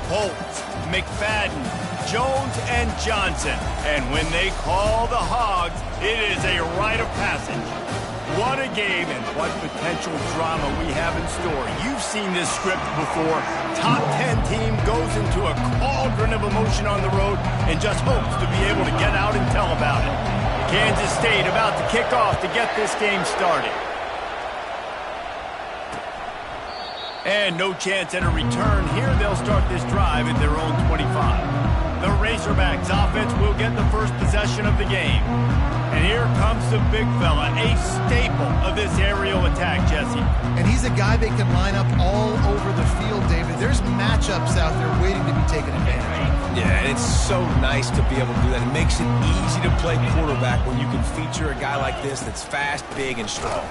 Holtz, McFadden, Jones, and Johnson. And when they call the Hogs, it is a rite of passage. What a game and what potential drama we have in store. You've seen this script before. Top 10 team goes into a cauldron of emotion on the road and just hopes to be able to get out and tell about it. Kansas State about to kick off to get this game started. And no chance at a return here. They'll start this drive at their own 25. The Razorbacks offense will get the first possession of the game. And here comes the big fella, a staple of this aerial attack, Jesse. And he's a guy that can line up all over the field, David. There's matchups out there waiting to be taken advantage of. Yeah, and it's so nice to be able to do that. It makes it easy to play quarterback when you can feature a guy like this that's fast, big, and strong.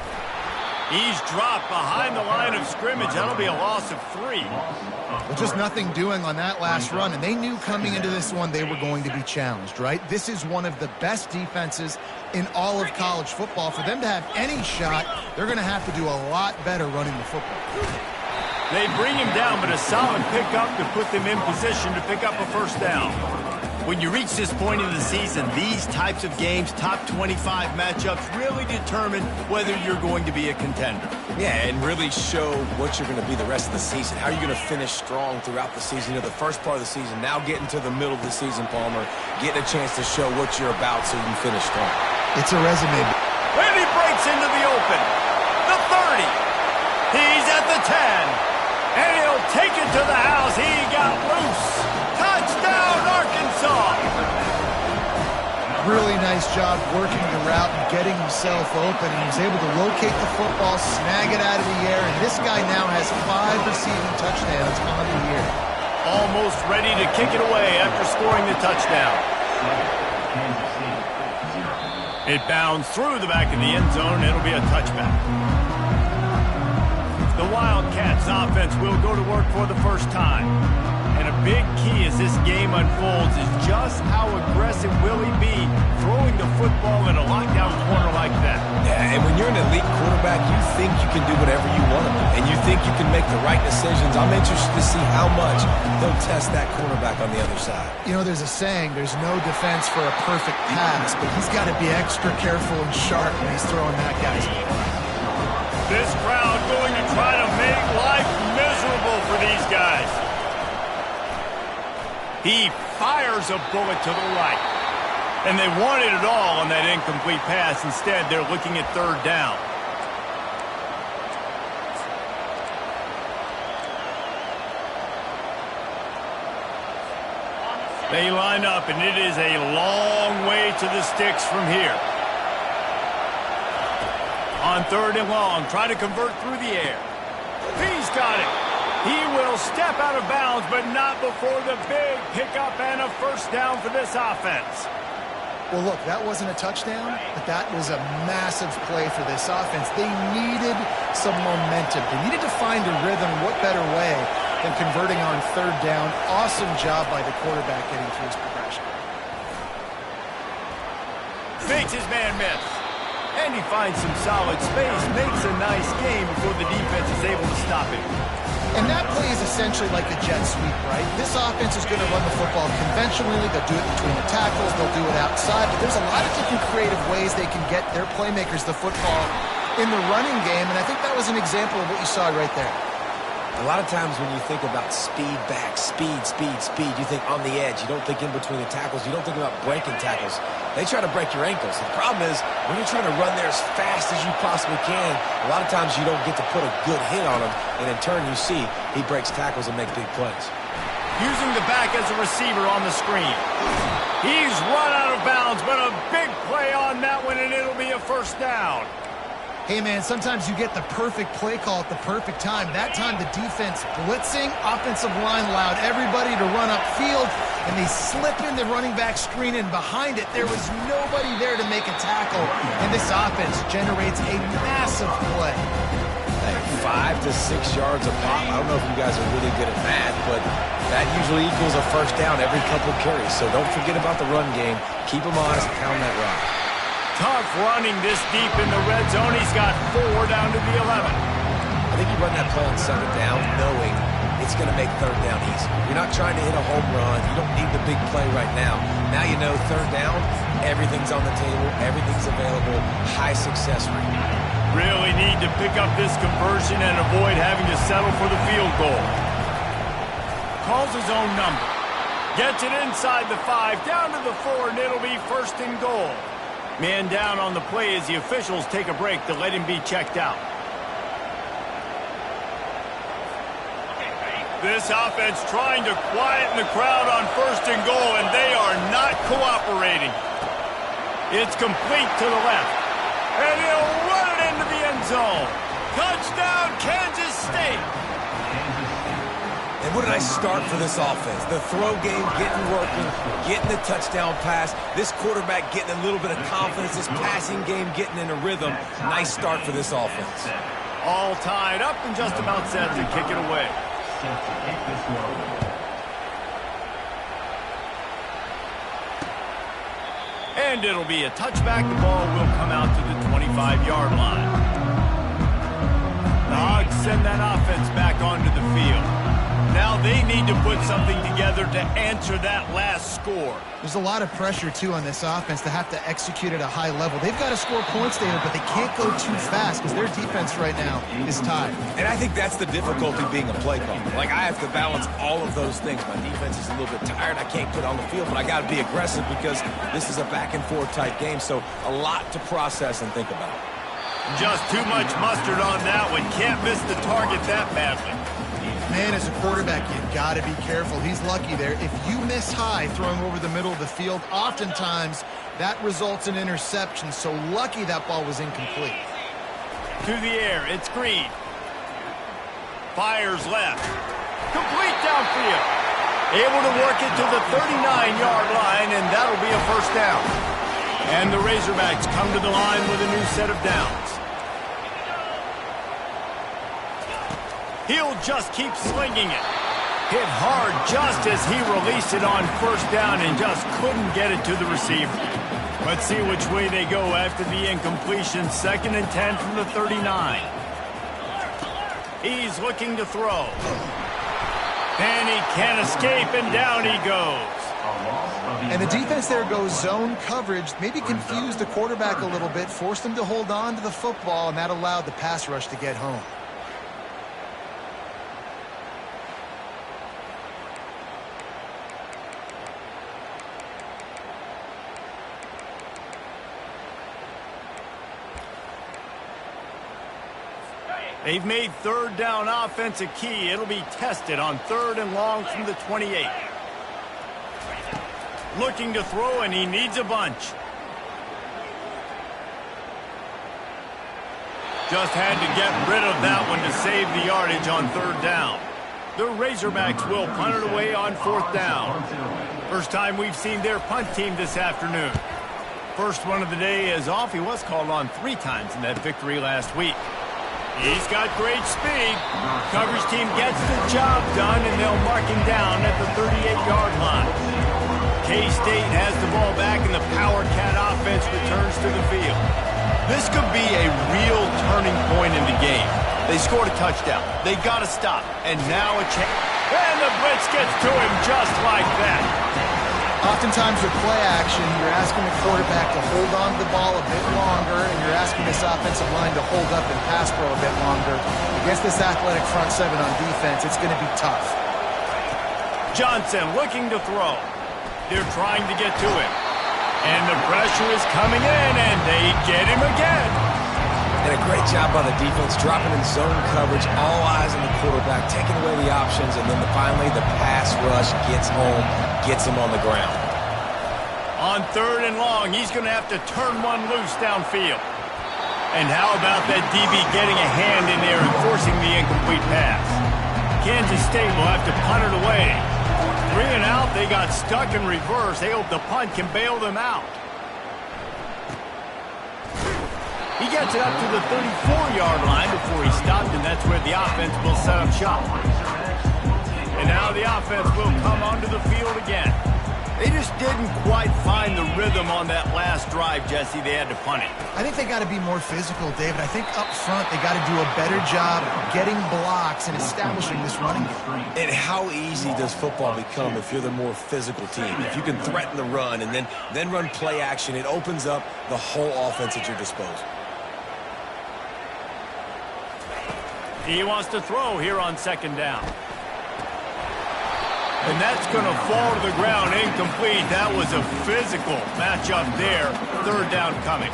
He's dropped behind the line of scrimmage. That'll be a loss of 3. Well, just nothing doing on that last run, and they knew coming into this one they were going to be challenged, right? This is one of the best defenses in all of college football. For them to have any shot, they're going to have to do a lot better running the football. They bring him down, but a solid pickup to put them in position to pick up a first down. When you reach this point in the season, these types of games, top 25 matchups, really determine whether you're going to be a contender. Yeah, and really show what you're going to be the rest of the season. How are you going to finish strong throughout the season? You know, the first part of the season, now getting to the middle of the season, Palmer, getting a chance to show what you're about so you can finish strong. It's a resume. And he breaks into the open. The 30. He's at the 10. And he'll take it to the house. He got loose. Touchdown, Arkansas! Really nice job working the route and getting himself open. And he was able to locate the football, snag it out of the air, and this guy now has 5 receiving touchdowns on the year. Almost ready to kick it away after scoring the touchdown. It bounds through the back of the end zone. It'll be a touchback. The Wildcats offense will go to work for the first time. And a big key as this game unfolds is just how aggressive will he be throwing the football in a lockdown corner like that. Yeah, and when you're an elite quarterback, you think you can do whatever you want to do, and you think you can make the right decisions. I'm interested to see how much they'll test that quarterback on the other side. You know, there's a saying, there's no defense for a perfect pass, but he's got to be extra careful and sharp when he's throwing that guy's way. This crowd going to try to make life miserable for these guys. He fires a bullet to the right. And they wanted it all on that incomplete pass. Instead, they're looking at third down. They line up, and it is a long way to the sticks from here. On third and long, trying to convert through the air. He's got it. He will step out of bounds, but not before the big pickup and a first down for this offense. Well, look, that wasn't a touchdown, but that was a massive play for this offense. They needed some momentum. They needed to find a rhythm. What better way than converting on third down? Awesome job by the quarterback getting through his progression. Makes his man miss. And he finds some solid space, makes a nice game before the defense is able to stop him. And that play is essentially like a jet sweep, right? This offense is going to run the football conventionally. They'll do it between the tackles. They'll do it outside. But there's a lot of different creative ways they can get their playmakers the football in the running game. And I think that was an example of what you saw right there. A lot of times when you think about speed back, speed, you think on the edge. You don't think in between the tackles. You don't think about breaking tackles. They try to break your ankles. The problem is when you're trying to run there as fast as you possibly can, a lot of times you don't get to put a good hit on him, and in turn you see he breaks tackles and makes big plays. Using the back as a receiver on the screen. He's run out of bounds, but a big play on that one, and it'll be a first down. Hey, man, sometimes you get the perfect play call at the perfect time. That time the defense blitzing, offensive line allowed everybody to run upfield, and they slip in the running back screen, and behind it there was nobody there to make a tackle, and this offense generates a massive play. Hey, 5 to 6 yards a pop. I don't know if you guys are really good at math, but that usually equals a first down every couple carries, so don't forget about the run game. Keep them honest and pound that rock. Tough running this deep in the red zone. He's got 4 down to the 11. I think you run that play on second down knowing if it's going to make third down easy. You're not trying to hit a home run. You don't need the big play right now. Now you know third down, everything's on the table, everything's available, high success rate. Really need to pick up this conversion and avoid having to settle for the field goal. Calls his own number. Gets it inside the 5, down to the 4, and it'll be first and goal. Man down on the play as the officials take a break to let him be checked out. This offense trying to quieten the crowd on first and goal, and they are not cooperating. It's complete to the left, and he'll run it into the end zone. Touchdown, Kansas State. And what a nice start for this offense. The throw game getting working, getting the touchdown pass. This quarterback getting a little bit of confidence. This passing game getting in a rhythm. Nice start for this offense. All tied up and just about set to kick it away. And it'll be a touchback. The ball will come out to the 25-yard line. The Hogs send that offense back onto the field. Now they need to put something together to answer that last score. There's a lot of pressure, too, on this offense to have to execute at a high level. They've got to score points, David, but they can't go too fast because their defense right now is tied. And I think that's the difficulty being a play caller. Like, I have to balance all of those things. My defense is a little bit tired. I can't put on the field, but I got to be aggressive because this is a back-and-forth type game, so a lot to process and think about. Just too much mustard on that one. Can't miss the target that badly. Man, as a quarterback, you've got to be careful. He's lucky there. If you miss high throwing over the middle of the field, oftentimes that results in interception. So lucky that ball was incomplete. To the air, it's Green. Fires left. Complete downfield. Able to work it to the 39-yard line, and that'll be a first down. And the Razorbacks come to the line with a new set of downs. He'll just keep slinging it. Hit hard just as he released it on first down and just couldn't get it to the receiver. Let's see which way they go after the incompletion. 2nd and 10 from the 39. He's looking to throw. And he can't escape, and down he goes. And the defense there goes zone coverage, maybe confused the quarterback a little bit, forced him to hold on to the football, and that allowed the pass rush to get home. They've made third down offense a key. It'll be tested on 3rd and long from the 28. Looking to throw, and he needs a bunch. Just had to get rid of that one to save the yardage on 3rd down. The Razorbacks will punt it away on 4th down. First time we've seen their punt team this afternoon. First one of the day is off. He was called on 3 times in that victory last week. He's got great speed. Coverage team gets the job done, and they'll mark him down at the 38-yard line. K-State has the ball back, and the Power Cat offense returns to the field. This could be a real turning point in the game. They scored a touchdown. They got to stop. And now a chance. And the blitz gets to him just like that. Oftentimes with play action, you're asking the quarterback to hold on to the ball a bit longer, and you're asking this offensive line to hold up and pass pro a bit longer. Against this athletic front 7 on defense, it's going to be tough. Johnson looking to throw. They're trying to get to it. And the pressure is coming in, and they get him again. And a great job by the defense, dropping in zone coverage, all eyes on the quarterback, taking away the options, and then finally the pass rush gets home, gets him on the ground. On 3rd and long, he's going to have to turn one loose downfield. And how about that DB getting a hand in there and forcing the incomplete pass? Kansas State will have to punt it away. 3 and out, they got stuck in reverse. They hope the punt can bail them out. He gets it up to the 34-yard line before he stopped, and that's where the offense will set up shop. And now the offense will come onto the field again. They just didn't quite find the rhythm game on that last drive, Jesse. They had to punt it. I think they got to be more physical, David. I think up front they got to do a better job getting blocks and establishing this running game. And how easy does football become if you're the more physical team? If you can threaten the run and then run play action, it opens up the whole offense at your disposal. He wants to throw here on second down. And that's going to fall to the ground incomplete. That was a physical matchup there. Third down coming.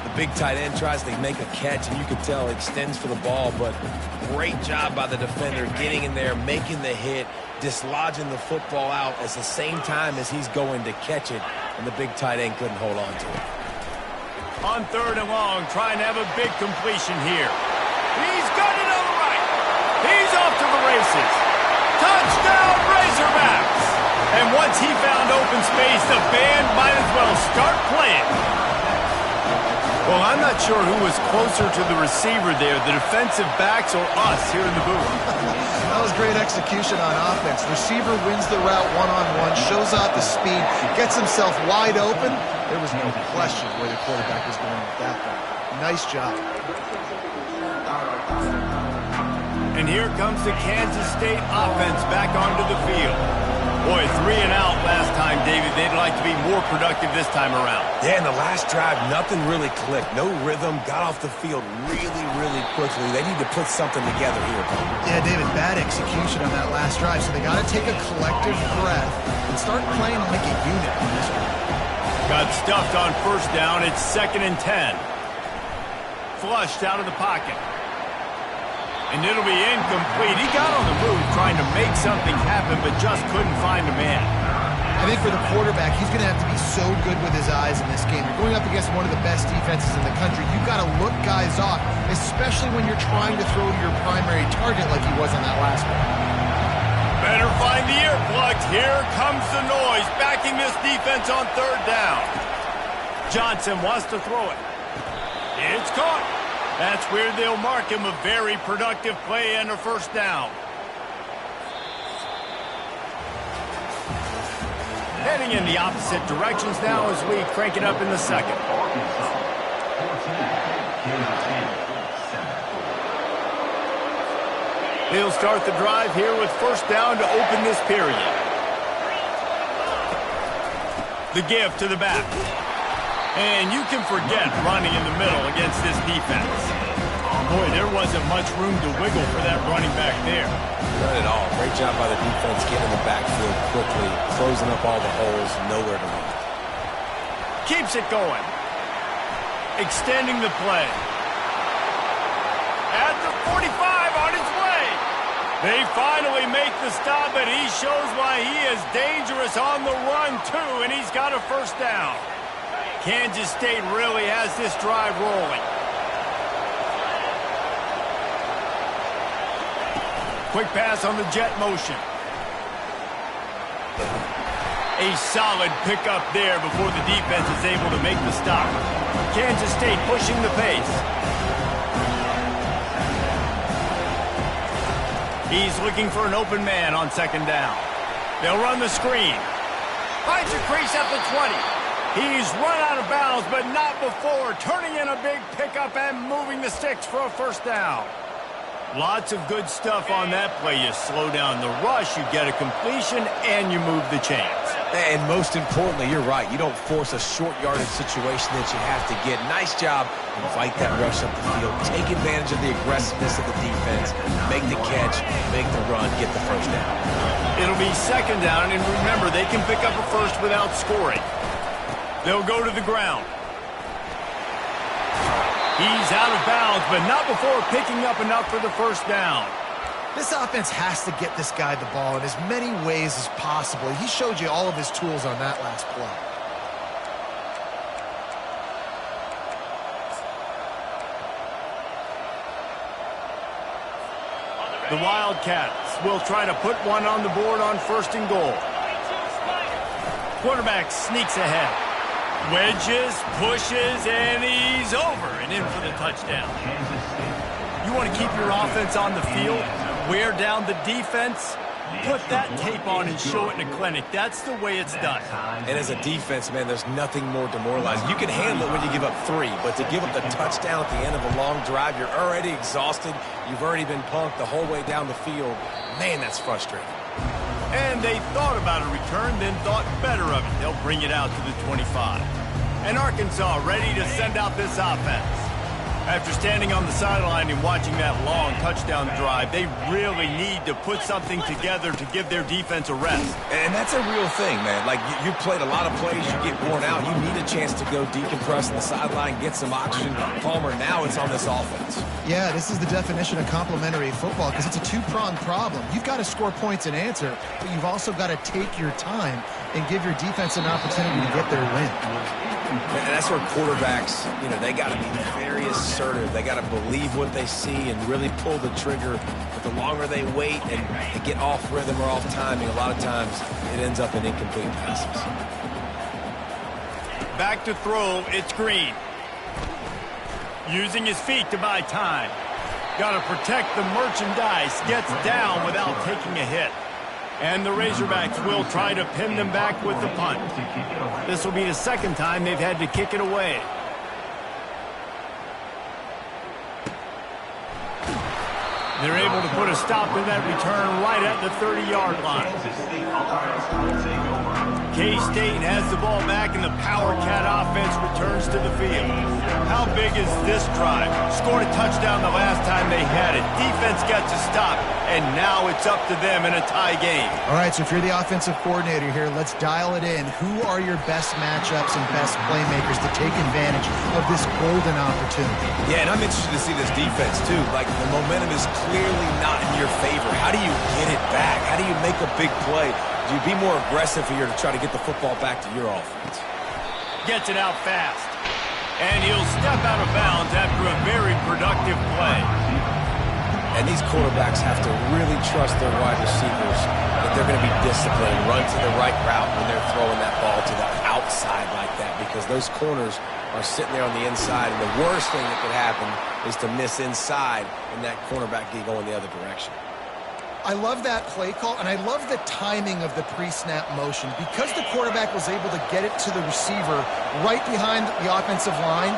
The big tight end tries to make a catch, and you can tell extends for the ball, but great job by the defender getting in there, making the hit, dislodging the football out at the same time as he's going to catch it, and the big tight end couldn't hold on to it. On third and long, trying to have a big completion here. He's got it on the right. He's off to the races. Touchdown, Razorbacks! And once he found open space, the band might as well start playing. Well, I'm not sure who was closer to the receiver there, the defensive backs or us here in the booth. That was great execution on offense. Receiver wins the route one-on-one, shows off the speed, gets himself wide open. There was no question where the quarterback was going with that one. Nice job. And here comes the Kansas State offense back onto the field. Boy, 3 and out last time, David. They'd like to be more productive this time around. Yeah, in the last drive, nothing really clicked. No rhythm, got off the field really, really quickly. They need to put something together here. Yeah, David, bad execution on that last drive, so they got to take a collective breath and start playing like a unit on this one. Got stuffed on first down. It's 2nd and 10. Flushed out of the pocket. And it'll be incomplete. He got on the move trying to make something happen, but just couldn't find a man. I think for the quarterback, he's going to have to be so good with his eyes in this game. You're going up against one of the best defenses in the country. You've got to look guys off, especially when you're trying to throw to your primary target like he was on that last one. Better find the earplugs. Here comes the noise, backing this defense on third down. Johnson wants to throw it. It's caught. That's where they'll mark him a very productive play and a first down. Heading in the opposite directions now as we crank it up in the second. They'll start the drive here with first down to open this period. The give to the back. And you can forget running in the middle against this defense. Boy, there wasn't much room to wiggle for that running back there. Not at all. Great job by the defense getting in the backfield quickly, closing up all the holes, nowhere to run. Keeps it going. Extending the play. At the 45 on his way. They finally make the stop, and he shows why he is dangerous on the run, too, and he's got a first down. Kansas State really has this drive rolling. Quick pass on the jet motion. A solid pickup there before the defense is able to make the stop. Kansas State pushing the pace. He's looking for an open man on second down. They'll run the screen. Finds a crease at the 20. He's run out of bounds, but not before turning in a big pickup and moving the sticks for a first down. Lots of good stuff on that play. You slow down the rush, you get a completion, and you move the chains. And most importantly, you're right. You don't force a short yardage situation that you have to get. Nice job. Invite that rush up the field. Take advantage of the aggressiveness of the defense. Make the catch, make the run, get the first down. It'll be second down, and remember, they can pick up a first without scoring. They'll go to the ground. He's out of bounds, but not before picking up enough for the first down. This offense has to get this guy the ball in as many ways as possible. He showed you all of his tools on that last play. The Wildcats will try to put one on the board on first and goal. Quarterback sneaks ahead. Wedges, pushes, and he's over and in for the touchdown. You want to keep your offense on the field, wear down the defense, Put that tape on and show it in a clinic. That's the way it's done. And as a defense, man, there's nothing more demoralizing. You can handle it when you give up 3, but to give up the touchdown at the end of a long drive, you're already exhausted. You've already been punked the whole way down the field. Man, that's frustrating. And they thought about a return, then thought better of it. They'll bring it out to the 25. And Arkansas ready to send out this offense. After standing on the sideline and watching that long touchdown drive, they really need to put something together to give their defense a rest. And that's a real thing, man. Like, you played a lot of plays, you get worn out. You need a chance to go decompress on the sideline, get some oxygen. Palmer, now it's on this offense. Yeah, this is the definition of complementary football because it's a two-pronged problem. You've got to score points and answer, but you've also got to take your time and give your defense an opportunity to get their win. And that's where quarterbacks, they got to be very assertive. They got to believe what they see and really pull the trigger. But the longer they wait and they get off rhythm or off timing, a lot of times it ends up in incomplete passes. Back to throw, it's Green. Using his feet to buy time. Got to protect the merchandise. Gets down without taking a hit. And the Razorbacks will try to pin them back with the punt. This will be the second time they've had to kick it away. They're able to put a stop to that return right at the 30-yard line. K-State has the ball back, and the Power Cat offense returns to the field. How big is this drive? Scored a touchdown the last time they had it. Defense got to stop, and now it's up to them in a tie game. All right, so if you're the offensive coordinator here, let's dial it in. Who are your best matchups and best playmakers to take advantage of this golden opportunity? Yeah, and I'm interested to see this defense, too. Like, the momentum is clearly not in your favor. How do you get it back? How do you make a big play? Do you be more aggressive here to try to get the football back to your offense? Gets it out fast. And he'll step out of bounds after a very productive play. And these quarterbacks have to really trust their wide receivers that they're going to be disciplined, run to the right route when they're throwing that ball to the outside like that, because those corners are sitting there on the inside, and the worst thing that could happen is to miss inside and that cornerback get going the other direction. I love that play call, and I love the timing of the pre-snap motion. Because the quarterback was able to get it to the receiver right behind the offensive line,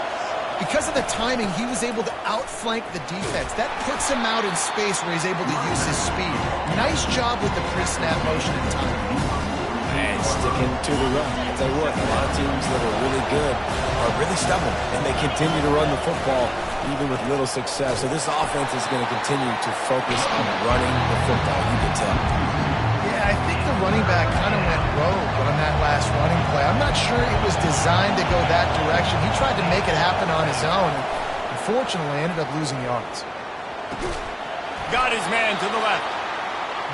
because of the timing, he was able to outflank the defense. That puts him out in space where he's able to use his speed. Nice job with the pre-snap motion and timing. And sticking to the run. I'll tell you what, a lot of teams that are really good are really stubborn, and they continue to run the football even with little success. So this offense is going to continue to focus on running the football, you can tell. Yeah, I think the running back kind of went rogue on that last running play. I'm not sure it was designed to go that direction. He tried to make it happen on his own, and unfortunately ended up losing yards. Got his man to the left.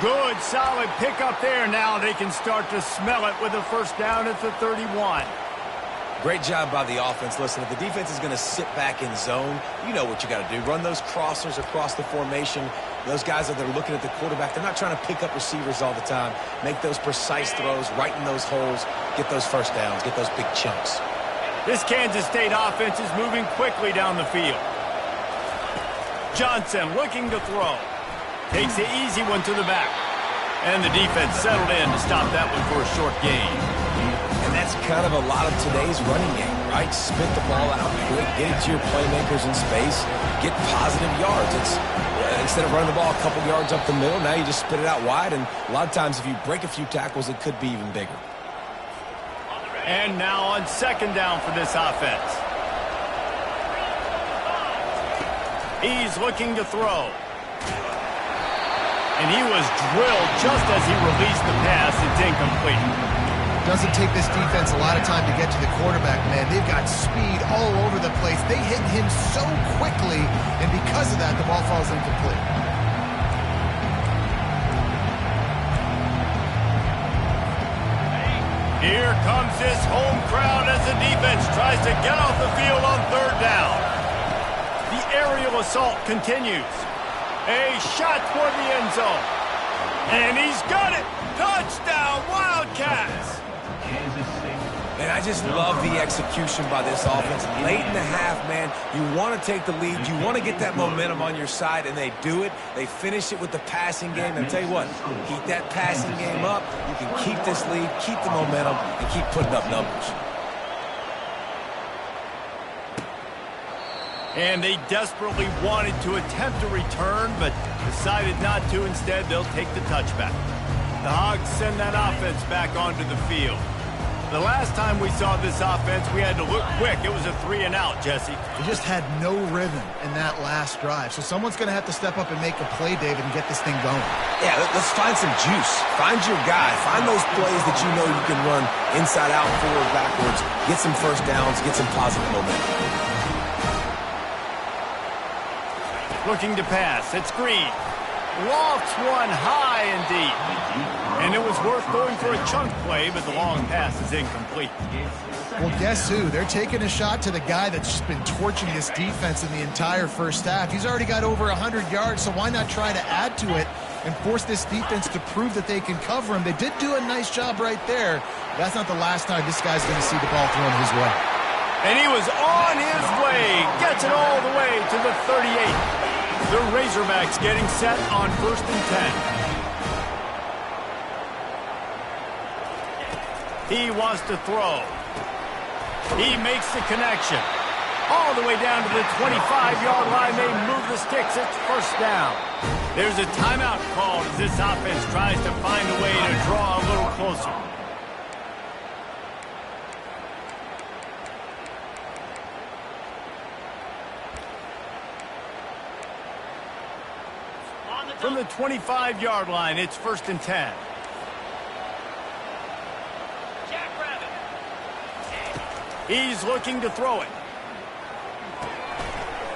Good, solid pickup there. Now they can start to smell it with a first down at the 31. Great job by the offense. Listen, if the defense is going to sit back in zone, you know what you got to do. Run those crossers across the formation. Those guys that are looking at the quarterback, they're not trying to pick up receivers all the time. Make those precise throws, right in those holes, get those first downs, get those big chunks. This Kansas State offense is moving quickly down the field. Johnson looking to throw. Takes the easy one to the back. And the defense settled in to stop that one for a short gain. And that's kind of a lot of today's running game, right? Spit the ball out quick, get it to your playmakers in space, get positive yards. It's instead of running the ball a couple yards up the middle, now you just spit it out wide, and a lot of times if you break a few tackles, it could be even bigger. And now on second down for this offense. He's looking to throw. And he was drilled just as he released the pass. It's incomplete. Doesn't take this defense a lot of time to get to the quarterback, man. They've got speed all over the place. They hit him so quickly, and because of that, the ball falls incomplete. Here comes this home crowd as the defense tries to get off the field on third down. The aerial assault continues. A shot toward the end zone. And he's got it. Touchdown, Wildcats. And I just love the execution by this offense. Late in the half, man, you want to take the lead. You want to get that momentum on your side, and they do it. They finish it with the passing game. And I'll tell you what, keep that passing game up. You can keep this lead, keep the momentum, and keep putting up numbers. And they desperately wanted to attempt a return, but decided not to. Instead, they'll take the touchback. The Hogs send that offense back onto the field. The last time we saw this offense, we had to look quick. It was a 3-and-out, Jesse. They just had no rhythm in that last drive. So someone's going to have to step up and make a play, David, and get this thing going. Yeah, let's find some juice. Find your guy. Find those plays that you know you can run inside out, forward, backwards. Get some first downs. Get some positive momentum. Looking to pass. It's Green. Lofts one high and deep. And it was worth going for a chunk play, but the long pass is incomplete. Well, guess who? They're taking a shot to the guy that's just been torching this defense in the entire first half. He's already got over 100 yards, so why not try to add to it and force this defense to prove that they can cover him? They did do a nice job right there. That's not the last time this guy's going to see the ball thrown his way. And he was on his way. Gets it all the way to the 38. The Razorbacks getting set on 1st and 10. He wants to throw. He makes the connection. All the way down to the 25-yard line. They move the sticks. It's 1st down. There's a timeout called as this offense tries to find a way to draw a little closer. From the 25-yard line, it's 1st and 10. He's looking to throw it.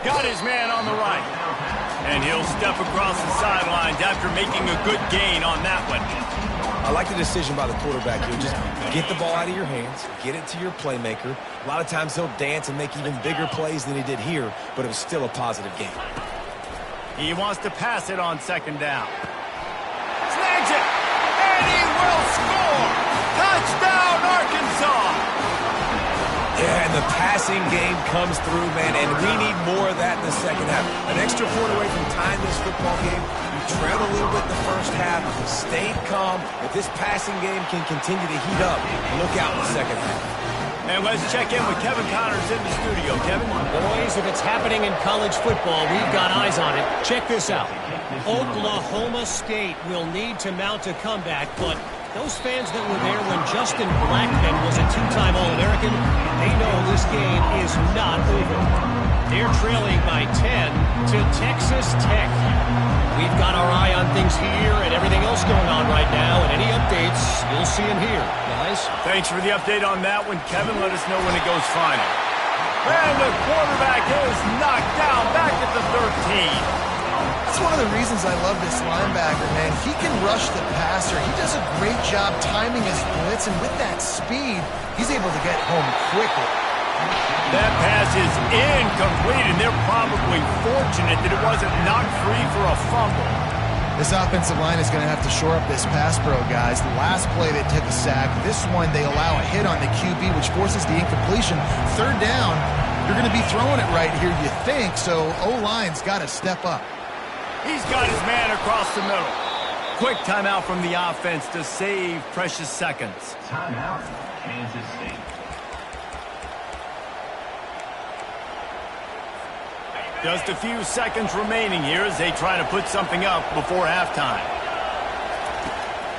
Got his man on the right. And he'll step across the sidelines after making a good gain on that one. I like the decision by the quarterback here. Just get the ball out of your hands, get it to your playmaker. A lot of times he'll dance and make even bigger plays than he did here, but it was still a positive game. He wants to pass it on 2nd down. Snags it, and he will score! Touchdown, Arkansas! Yeah, and the passing game comes through, man, and we need more of that in the second half. An extra point away from tying this football game. You trailed a little bit in the first half, stayed calm. If this passing game can continue to heat up, look out in the second half. And let's check in with Kevin Connors in the studio. Kevin? Boys, if it's happening in college football, we've got eyes on it. Check this out. Oklahoma State will need to mount a comeback, but those fans that were there when Justin Blackmon was a 2-time All-American, they know this game is not over. They're trailing by 10 to Texas Tech. We've got our eye on things here and everything else going on right now, and any updates, you'll see them here, guys. Thanks for the update on that one, Kevin. Let us know when it goes final. And the quarterback is knocked down back at the 13. That's one of the reasons I love this linebacker, man. He can rush the passer. He does a great job timing his blitz, and with that speed, he's able to get home quickly. That pass is incomplete, and they're probably fortunate that it wasn't knocked free for a fumble. This offensive line is going to have to shore up this pass pro, guys. The last play they took a sack. This one they allow a hit on the QB, which forces the incompletion. 3rd down, you're going to be throwing it right here, you think, so O-line's got to step up. He's got his man across the middle. Quick timeout from the offense to save precious seconds. Timeout, Kansas State. Just a few seconds remaining here as they try to put something up before halftime.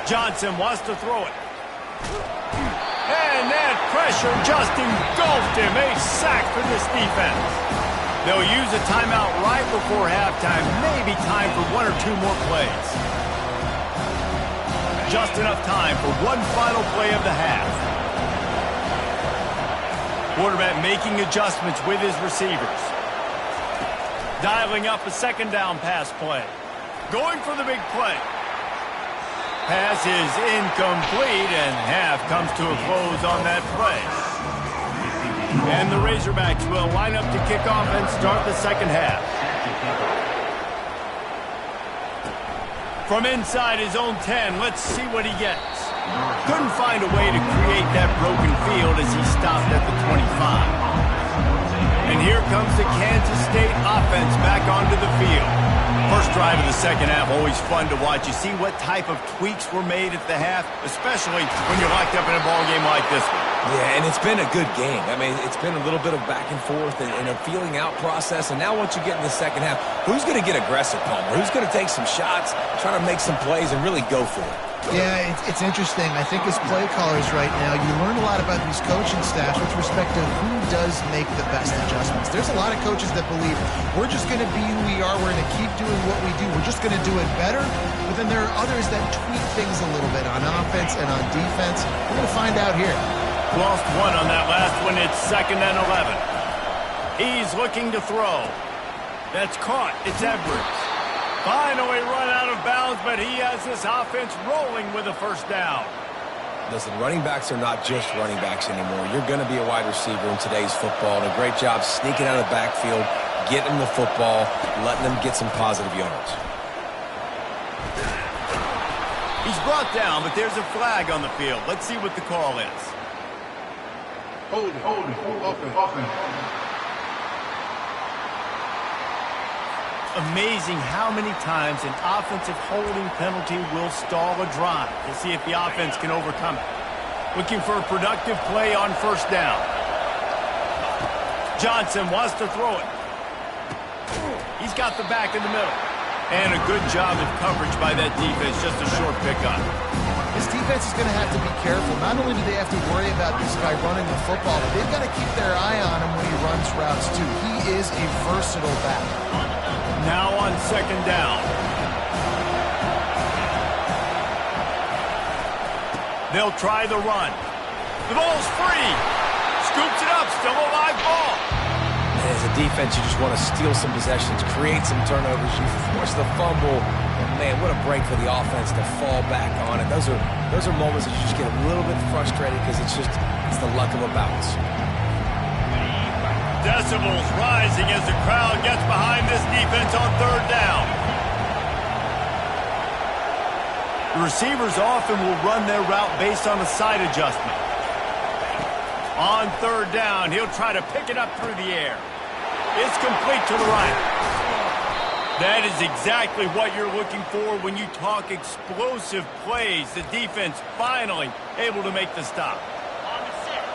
Johnson wants to throw it. And that pressure just engulfed him. A sack for this defense. They'll use a timeout right before halftime. Maybe time for 1 or 2 more plays. Just enough time for one final play of the half. Quarterback making adjustments with his receivers. Dialing up a 2nd down pass play. Going for the big play. Pass is incomplete, and half comes to a close on that play. And the Razorbacks will line up to kick off and start the second half. From inside his own 10, let's see what he gets. Couldn't find a way to create that broken field as he stopped at the 25. And here comes the Kansas State offense back onto the field. First drive of the second half, always fun to watch. You see what type of tweaks were made at the half, especially when you're locked up in a ball game like this one. Yeah, and it's been a good game. I mean, it's been a little bit of back and forth and a feeling out process. And now once you get in the second half, who's going to get aggressive, Palmer? Who's going to take some shots, try to make some plays, and really go for it? Yeah, it's interesting. I think as play callers right now, you learn a lot about these coaching staffs with respect to who does make the best adjustments. There's a lot of coaches that believe we're just going to be who we are. We're going to keep doing what we do. We're just going to do it better. But then there are others that tweak things a little bit on offense and on defense. We're going to find out here. Lost one on that last one. It's 2nd and 11. He's looking to throw. That's caught. It's Edwards. Finally run out of bounds, but he has this offense rolling with a first down. Listen, running backs are not just running backs anymore. You're going to be a wide receiver in today's football. And a great job sneaking out of the backfield, getting them the football, letting them get some positive yards. He's brought down, but there's a flag on the field. Let's see what the call is. Hold it, open. Amazing how many times an offensive holding penalty will stall a drive. We'll see if the offense can overcome it. Looking for a productive play on first down. Johnson wants to throw it. He's got the back in the middle. And a good job of coverage by that defense. Just a short pickup. This defense is going to have to be careful. Not only do they have to worry about this guy running the football, but they've got to keep their eye on him when he runs routes too. He is a versatile back. Now on second down. They'll try the run. The ball's free. Scoops it up. Still a live ball. As a defense, you just want to steal some possessions, create some turnovers. You force the fumble. And man, what a break for the offense to fall back on it. Those are moments that you just get a little bit frustrated because it's the luck of a bounce. Decibels rising as the crowd gets behind this defense on third down. The receivers often will run their route based on a side adjustment. On third down, he'll try to pick it up through the air. It's complete to the right. That is exactly what you're looking for when you talk explosive plays. The defense finally able to make the stop.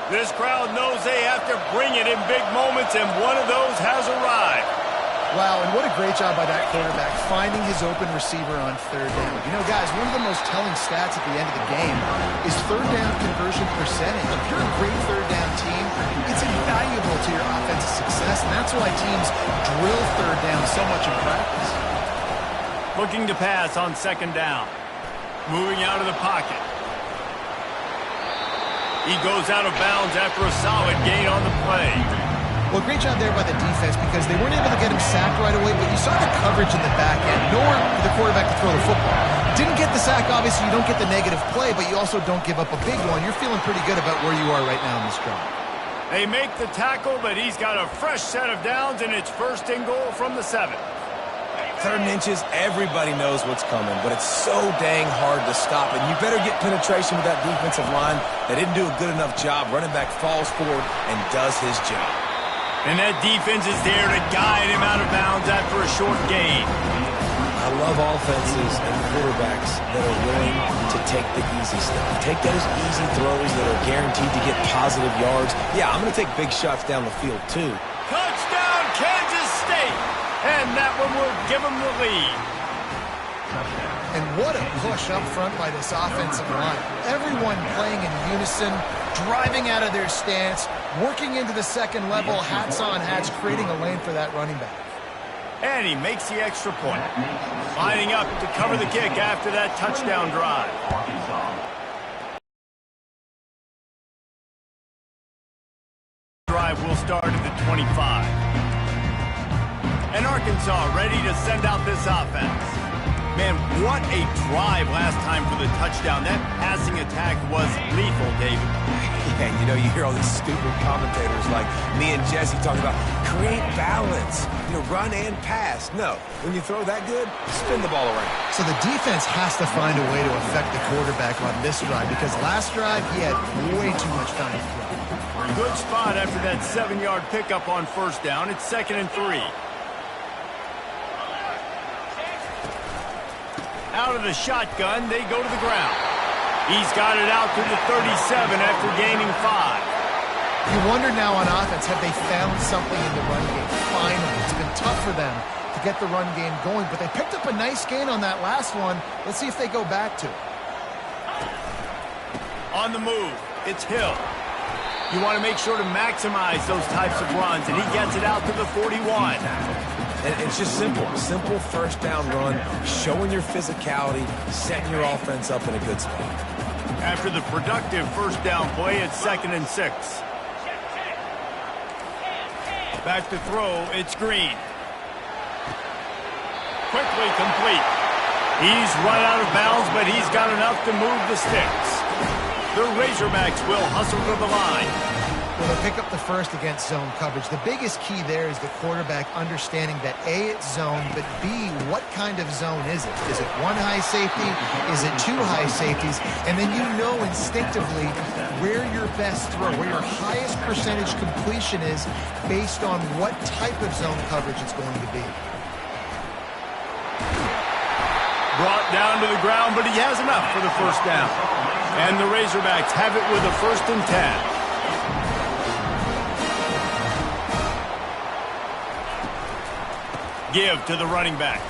This crowd knows they have to bring it in big moments, and one of those has arrived. Wow, and what a great job by that quarterback finding his open receiver on third down. You know, guys, one of the most telling stats at the end of the game is third down conversion percentage. If you're a great third down team, it's invaluable to your offensive success, and that's why teams drill third down so much in practice. Looking to pass on second down. Moving out of the pocket. He goes out of bounds after a solid gain on the play. Well, great job there by the defense because they weren't able to get him sacked right away, but you saw the coverage in the back end. Nowhere for the quarterback to throw the football. Didn't get the sack, obviously you don't get the negative play, but you also don't give up a big one. You're feeling pretty good about where you are right now in this drive. They make the tackle, but he's got a fresh set of downs, and it's 1st and goal from the 7. 3rd and inches, everybody knows what's coming, but it's so dang hard to stop it. You better get penetration with that defensive line. They didn't do a good enough job. Running back falls forward and does his job. And that defense is there to guide him out of bounds after a short gain. I love offenses and quarterbacks that are willing to take the easy stuff. Take those easy throws that are guaranteed to get positive yards. Yeah, I'm going to take big shots down the field, too. Touchdown, Kansas State! And that one will give them the lead. And what a push up front by this offensive line. Everyone playing in unison, driving out of their stance, working into the second level, hats on hats, creating a lane for that running back. And he makes the extra point. Lining up to cover the kick after that touchdown drive. Drive will start at the 25. And Arkansas ready to send out this offense. Man, what a drive last time for the touchdown. That passing attack was lethal, David. Yeah, you You know, you hear all these stupid commentators like me and Jesse talking about create balance, you know, run and pass. No, when you throw that good, spin the ball around. So the defense has to find a way to affect the quarterback on this drive because last drive he had way too much time to throw. Good spot after that 7-yard pickup on first down. It's 2nd and 3. Out of the shotgun, they go to the ground. He's got it out to the 37 after gaining 5. You wonder now on offense, have they found something in the run game? Finally, it's been tough for them to get the run game going, but they picked up a nice gain on that last one. Let's see if they go back to it. On the move, it's Hill. You want to make sure to maximize those types of runs, and he gets it out to the 41. And it's just simple. Simple first down run, showing your physicality, setting your offense up in a good spot. After the productive first down play, it's 2nd and 6. Back to throw, it's Green. Quickly complete. He's run out of bounds, but he's got enough to move the sticks. The Razorbacks will hustle to the line. Well, they pick up the first against zone coverage. The biggest key there is the quarterback understanding that A, it's zone, but B, what kind of zone is it? Is it one high safety? Is it two high safeties? And then you know instinctively where your best throw, where your highest percentage completion is based on what type of zone coverage it's going to be. Brought down to the ground, but he has enough for the first down. And the Razorbacks have it with a 1st and 10. Give to the running back.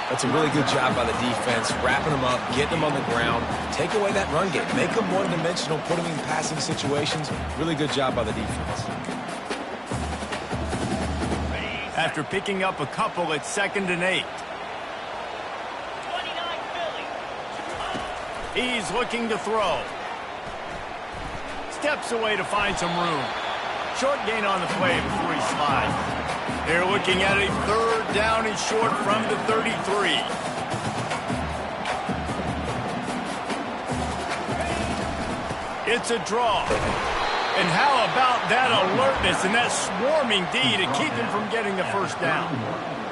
That's a really good job by the defense, wrapping them up, getting them on the ground, take away that run game, make them one-dimensional, put them in passing situations. Really good job by the defense. After picking up a couple, it's 2nd and 8. He's looking to throw. Steps away to find some room. Short gain on the play before he slides. They're looking at a 3rd down and short from the 33. It's a draw. And how about that alertness and that swarming D to keep him from getting the first down?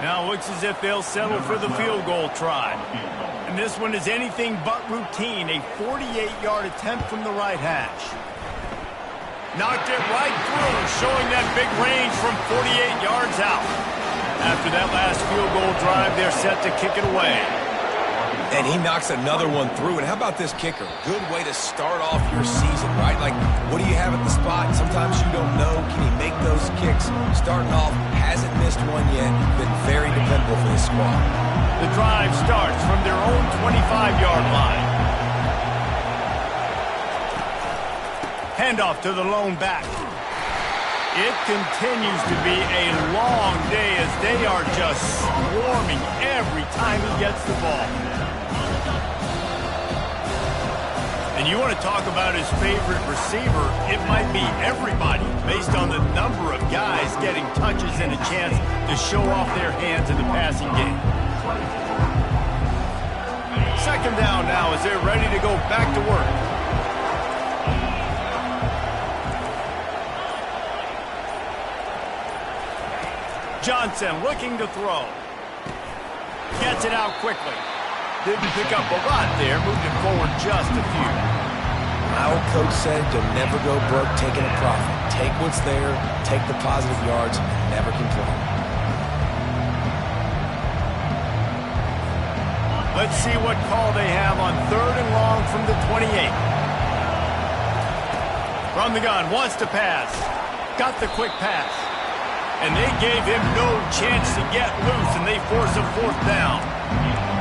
Now it looks as if they'll settle for the field goal try. And this one is anything but routine, a 48-yard attempt from the right hash. Knocked it right through, showing that big range from 48 yards out. After that last field goal drive, they're set to kick it away. And he knocks another one through. And how about this kicker? Good way to start off your season, right? Like, what do you have at the spot? Sometimes you don't know. Can he make those kicks? Starting off, hasn't missed one yet. Been very dependable for this squad. The drive starts from their own 25-yard line. Handoff to the lone back. It continues to be a long day as they are just swarming every time he gets the ball. And you want to talk about his favorite receiver, it might be everybody based on the number of guys getting touches and a chance to show off their hands in the passing game. 2nd down now as they're ready to go back to work. Johnson looking to throw. Gets it out quickly. Didn't pick up a lot there, moved it forward just a few. My old coach said, you'll never go broke taking a profit. Take what's there, take the positive yards, and never complain. Let's see what call they have on 3rd and long from the 28. From the gun, wants to pass. Got the quick pass. And they gave him no chance to get loose, and they force a 4th down.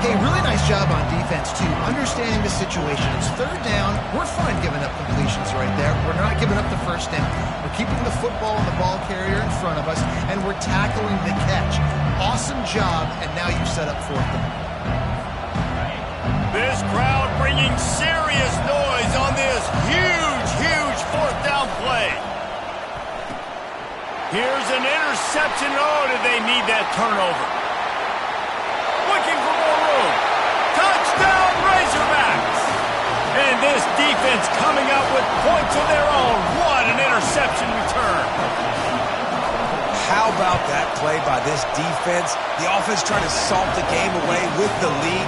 Hey, really nice job on defense, too, understanding the situation. It's 3rd down. We're fine giving up completions right there. We're not giving up the first down. We're keeping the football and the ball carrier in front of us, and we're tackling the catch. Awesome job, and now you set up 4th down. This crowd bringing serious noise on this huge 4th down play. Here's an interception. Oh, did they need that turnover? Looking for more room. Touchdown, Razorbacks! And this defense coming up with points of their own. What an interception return. How about that play by this defense? The offense trying to salt the game away with the lead.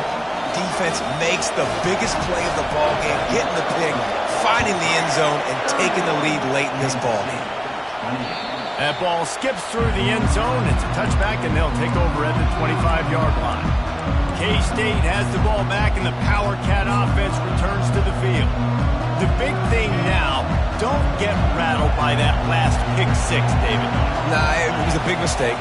Defense makes the biggest play of the ball game, getting the pick, finding the end zone, and taking the lead late in this ball game. That ball skips through the end zone. It's a touchback, and they'll take over at the 25-yard line. K-State has the ball back, and the Power Cat offense returns to the field. The big thing now, don't get rattled by that last pick six, David. Nah, it was a big mistake.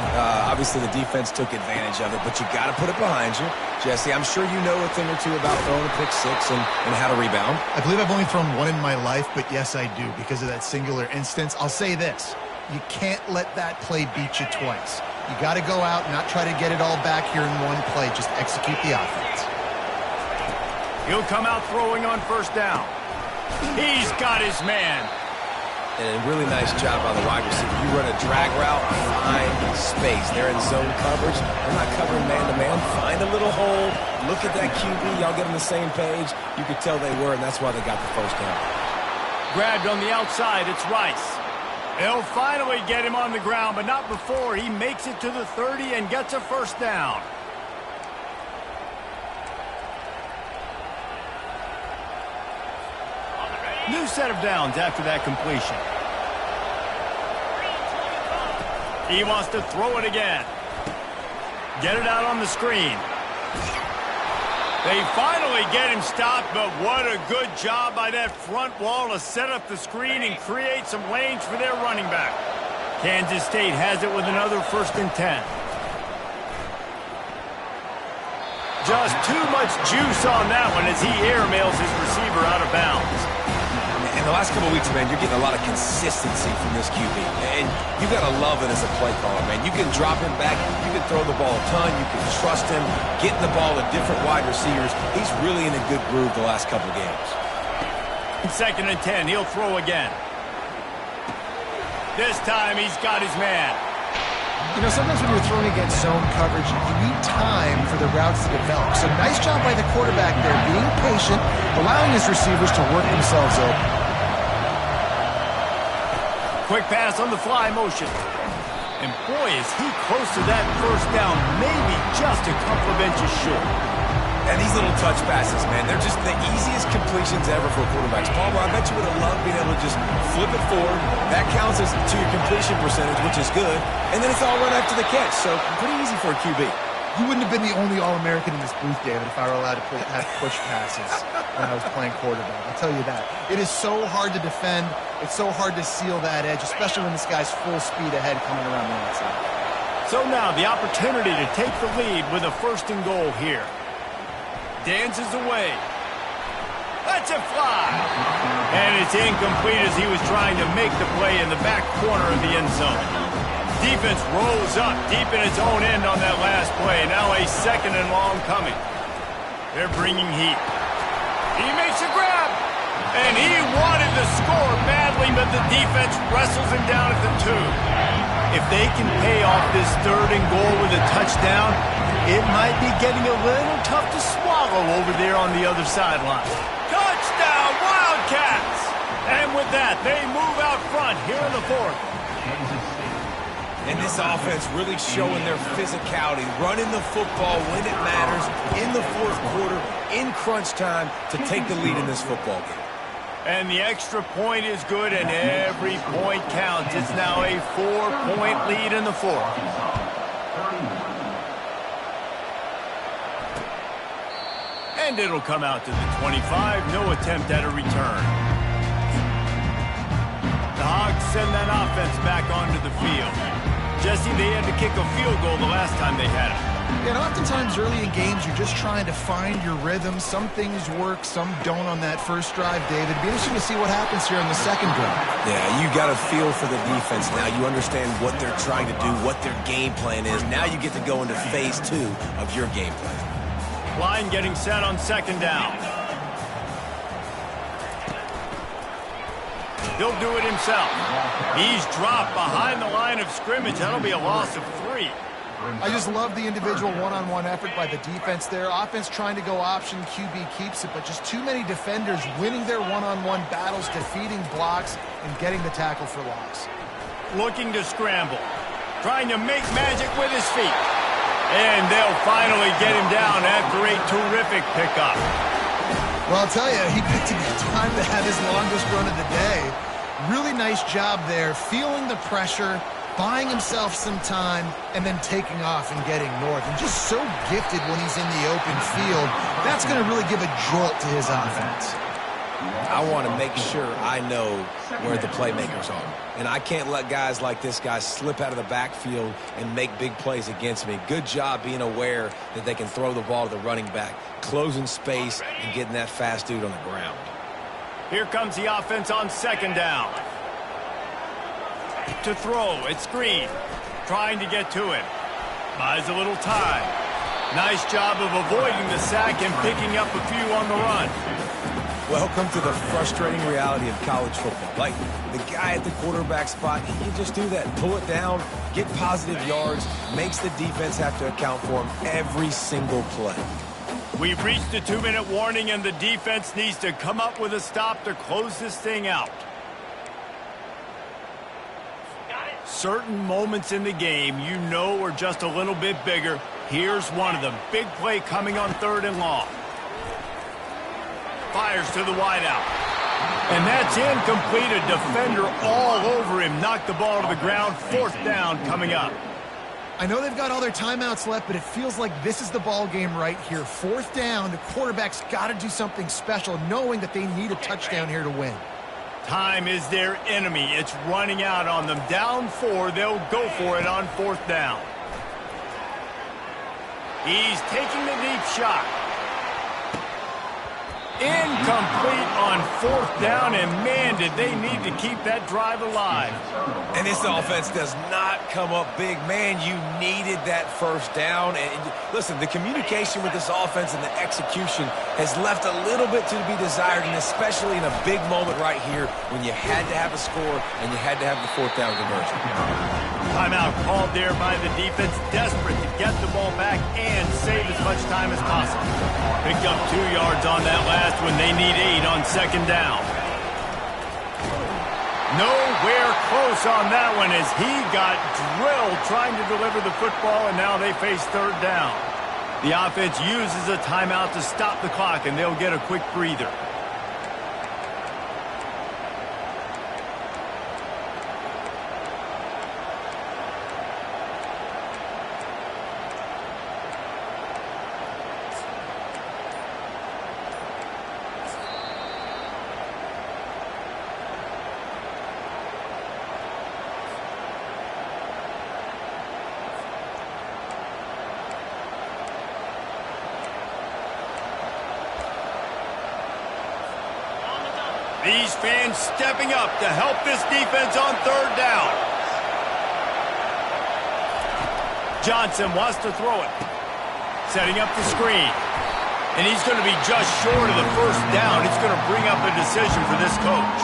Obviously, the defense took advantage of it, but you got to put it behind you. Jesse, I'm sure you know a thing or two about throwing a pick six and how to rebound. I believe I've only thrown one in my life, but yes, I do because of that singular instance. I'll say this. You can't let that play beat you twice. You got to go out and not try to get it all back here in one play. Just execute the offense. He'll come out throwing on first down. He's got his man. And a really nice job by the wide receiver. You run a drag route, find space. They're in zone coverage. They're not covering man-to-man. Find a little hole. Look at that QB. Y'all get on the same page. You could tell they were, and that's why they got the first down. Grabbed on the outside. It's Rice. They'll finally get him on the ground, but not before he makes it to the 30 and gets a first down. New set of downs after that completion. He wants to throw it again. Get it out on the screen. They finally get him stopped, but what a good job by that front wall to set up the screen and create some lanes for their running back. Kansas State has it with another 1st and 10. Just too much juice on that one as he airmails his receiver out of bounds. In the last couple of weeks, man, you're getting a lot of consistency from this QB. And you got to love it as a play caller, man. You can drop him back. You can throw the ball a ton. You can trust him, getting the ball to different wide receivers. He's really in a good groove the last couple of games. 2nd and 10. He'll throw again. This time he's got his man. You know, sometimes when you're throwing against zone coverage, you need time for the routes to develop. So nice job by the quarterback there, being patient, allowing his receivers to work themselves open. Quick pass on the fly motion. And boy, is he close to that first down, maybe just a couple of inches short. And these little touch passes, man, they're just the easiest completions ever for quarterbacks. Palmer, I bet you would have loved being able to just flip it forward. That counts as to your completion percentage, which is good. And then it's all run after the catch, so pretty easy for a QB. You wouldn't have been the only All-American in this booth, David, if I were allowed to have push passes when I was playing quarterback. I'll tell you that. It is so hard to defend. It's so hard to seal that edge, especially when this guy's full speed ahead coming around the outside. So now the opportunity to take the lead with a 1st and goal here. Dances away. Lets it fly. And it's incomplete as he was trying to make the play in the back corner of the end zone. Defense rolls up deep in its own end on that last play. Now a 2nd and long coming. They're bringing heat. He makes a grab. And he wanted to score badly, but the defense wrestles him down at the 2. If they can pay off this 3rd and goal with a touchdown, it might be getting a little tough to swallow over there on the other sideline. Touchdown, Wildcats! And with that, they move out front here in the 4th. And this offense really showing their physicality, running the football when it matters, in the 4th quarter, in crunch time, to take the lead in this football game. And the extra point is good, and every point counts. It's now a 4-point lead in the 4th. And it'll come out to the 25. No attempt at a return. The Hogs send that offense back onto the field. Jesse, they had to kick a field goal the last time they had it. And oftentimes early in games, you're just trying to find your rhythm. Some things work, some don't on that first drive, David. It'd be interesting to see what happens here on the 2nd drive. Yeah, you got a feel for the defense now. You understand what they're trying to do, what their game plan is. Now you get to go into phase 2 of your game plan. Line getting set on 2nd down. He'll do it himself. He's dropped behind the line of scrimmage. That'll be a loss of 3. I just love the individual one-on-one effort by the defense there. Offense trying to go option, QB keeps it, but just too many defenders winning their one-on-one battles, defeating blocks, and getting the tackle for loss. Looking to scramble, trying to make magic with his feet. And they'll finally get him down after a terrific pickup. Well, I'll tell you, he picked a good time to have his longest run of the day. Really nice job there, feeling the pressure, buying himself some time, and then taking off and getting north. And just so gifted when he's in the open field. That's going to really give a jolt to his offense. I want to make sure I know where the playmakers are. And I can't let guys like this guy slip out of the backfield and make big plays against me. Good job being aware that they can throw the ball to the running back, closing space, and getting that fast dude on the ground. Here comes the offense on second down. To throw, it's Green. Trying to get to him. Buys a little time. Nice job of avoiding the sack and picking up a few on the run. Welcome to the frustrating reality of college football. Like, the guy at the quarterback spot, he can just do that. Pull it down, get positive yards, makes the defense have to account for him every single play. We've reached the 2-minute warning, and the defense needs to come up with a stop to close this thing out. Certain moments in the game you know are just a little bit bigger. Here's one of them. Big play coming on 3rd and long. Fires to the wideout. And that's incomplete. A defender all over him. Knocked the ball to the ground. 4th down coming up. I know they've got all their timeouts left, but it feels like this is the ball game right here. 4th down. The quarterback's got to do something special, knowing that they need a touchdown here to win. Time is their enemy. It's running out on them. Down 4. They'll go for it on 4th down. He's taking the deep shot. Incomplete on 4th down, and man, did they need to keep that drive alive. And this offense does not come up big. Man, you needed that 1st down. And listen, the communication with this offense and the execution has left a little bit to be desired, and especially in a big moment right here when you had to have a score and you had to have the 4th down conversion. Timeout called there by the defense, desperate to get the ball back and save as much time as possible. Picked up 2 yards on that last when they need 8 on 2nd down. Nowhere close on that one as he got drilled trying to deliver the football, and now they face 3rd down. The offense uses a timeout to stop the clock, and they'll get a quick breather. These fans stepping up to help this defense on 3rd down. Johnson wants to throw it. Setting up the screen. And he's going to be just short of the 1st down. It's going to bring up a decision for this coach.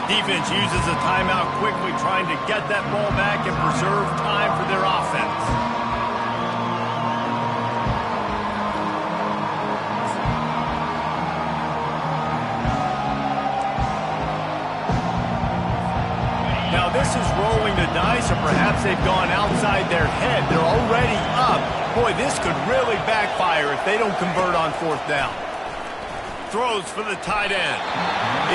Defense uses a timeout quickly, trying to get that ball back and preserve time for their offense. Now this is rolling the dice, or perhaps they've gone outside their head. They're already up. Boy, this could really backfire if they don't convert on 4th down. Throws for the tight end.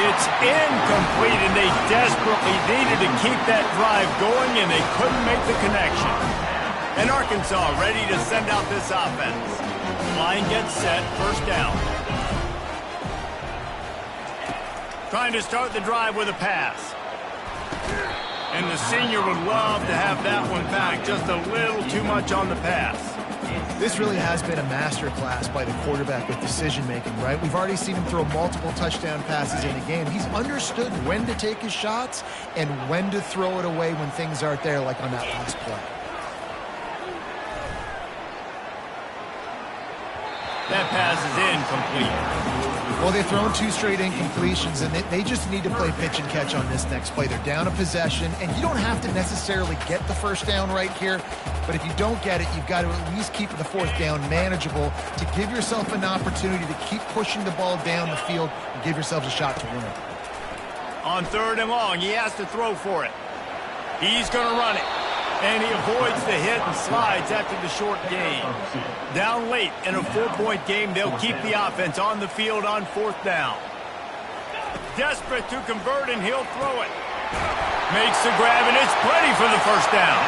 It's incomplete, and they desperately needed to keep that drive going, and they couldn't make the connection. And Arkansas ready to send out this offense. Line gets set, 1st down. Trying to start the drive with a pass. And the senior would love to have that one back. Just a little too much on the pass. This really has been a masterclass by the quarterback with decision-making, right? We've already seen him throw multiple touchdown passes in the game. He's understood when to take his shots and when to throw it away when things aren't there, like on that last play. That pass is incomplete. Well, they've thrown 2 straight incompletions, and they just need to play pitch and catch on this next play. They're down a possession, and you don't have to necessarily get the first down right here, but if you don't get it, you've got to at least keep the 4th down manageable to give yourself an opportunity to keep pushing the ball down the field and give yourselves a shot to win it. On 3rd and long, he has to throw for it. He's going to run it. And he avoids the hit and slides after the short gain. Down late in a 4-point game, they'll keep the offense on the field on 4th down. Desperate to convert, and he'll throw it. Makes the grab, and it's plenty for the first down.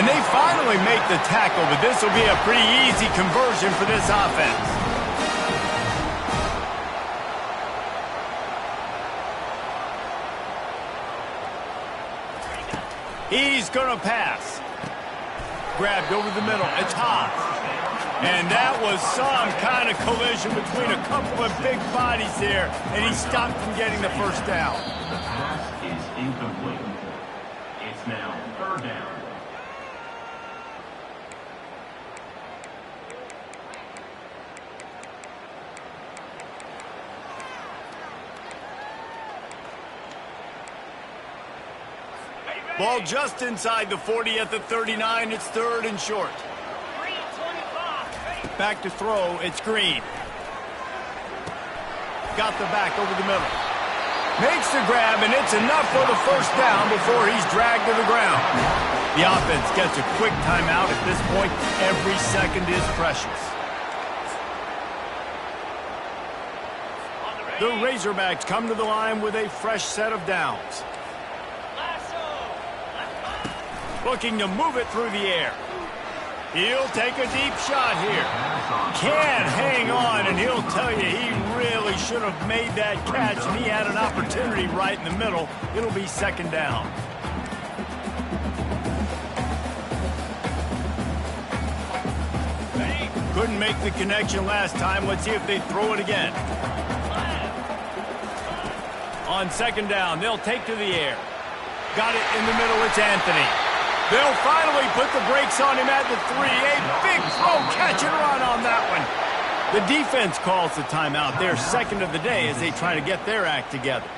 And they finally make the tackle, but this will be a pretty easy conversion for this offense. He's going to pass. Grabbed over the middle. It's Haas. And that was some kind of collision between a couple of big bodies there, and he stopped from getting the first down. The pass is incomplete. It's now 3rd down. Ball just inside the 40 at the 39. It's 3rd and short. Back to throw. It's Green. Got the back over the middle. Makes the grab, and it's enough for the first down before he's dragged to the ground. The offense gets a quick timeout. At this point, every second is precious. The Razorbacks come to the line with a fresh set of downs. Looking to move it through the air. He'll take a deep shot here. Can't hang on, and he'll tell you he really should have made that catch, and he had an opportunity right in the middle. It'll be 2nd down. Couldn't make the connection last time. Let's see if they throw it again. On 2nd down, they'll take to the air. Got it in the middle. It's Anthony. They'll finally put the brakes on him at the 3. A big throw, catch and run on that one. The defense calls the timeout. Their 2nd of the day as they try to get their act together.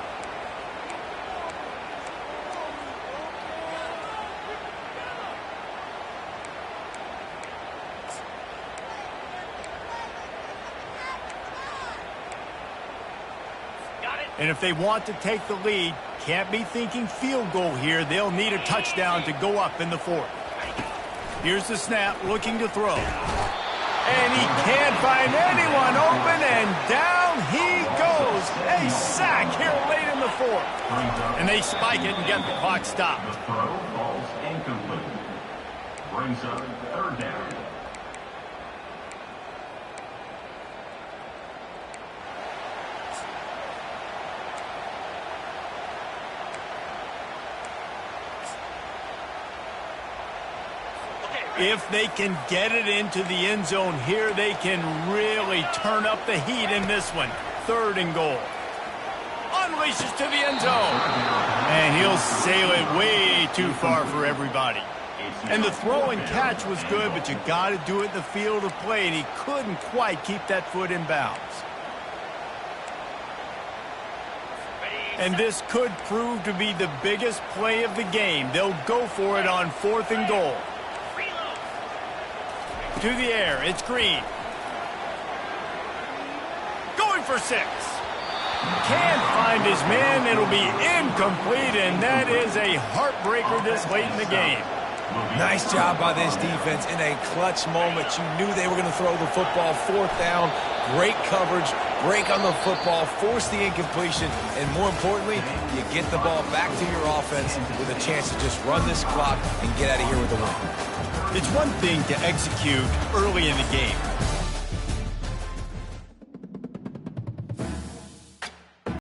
And if they want to take the lead, can't be thinking field goal here. They'll need a touchdown to go up in the 4th. Here's the snap, looking to throw. And he can't find anyone open, and down he goes. A sack here late in the 4th. And they spike it and get the clock stopped. The throw falls incomplete. Brings up 3rd down. If they can get it into the end zone here, they can really turn up the heat in this one. 3rd and goal. Unleashes to the end zone. And he'll sail it way too far for everybody. And the throw and catch was good, but you got to do it in the field of play, and he couldn't quite keep that foot in bounds. And this could prove to be the biggest play of the game. They'll go for it on 4th and goal. To the air, it's Green. Going for 6. Can't find his man. It'll be incomplete, and that is a heartbreaker this late in the game. Nice job by this defense in a clutch moment. You knew they were going to throw the football. 4th down, great coverage, break on the football, force the incompletion, and more importantly, you get the ball back to your offense with a chance to just run this clock and get out of here with a win. It's one thing to execute early in the game,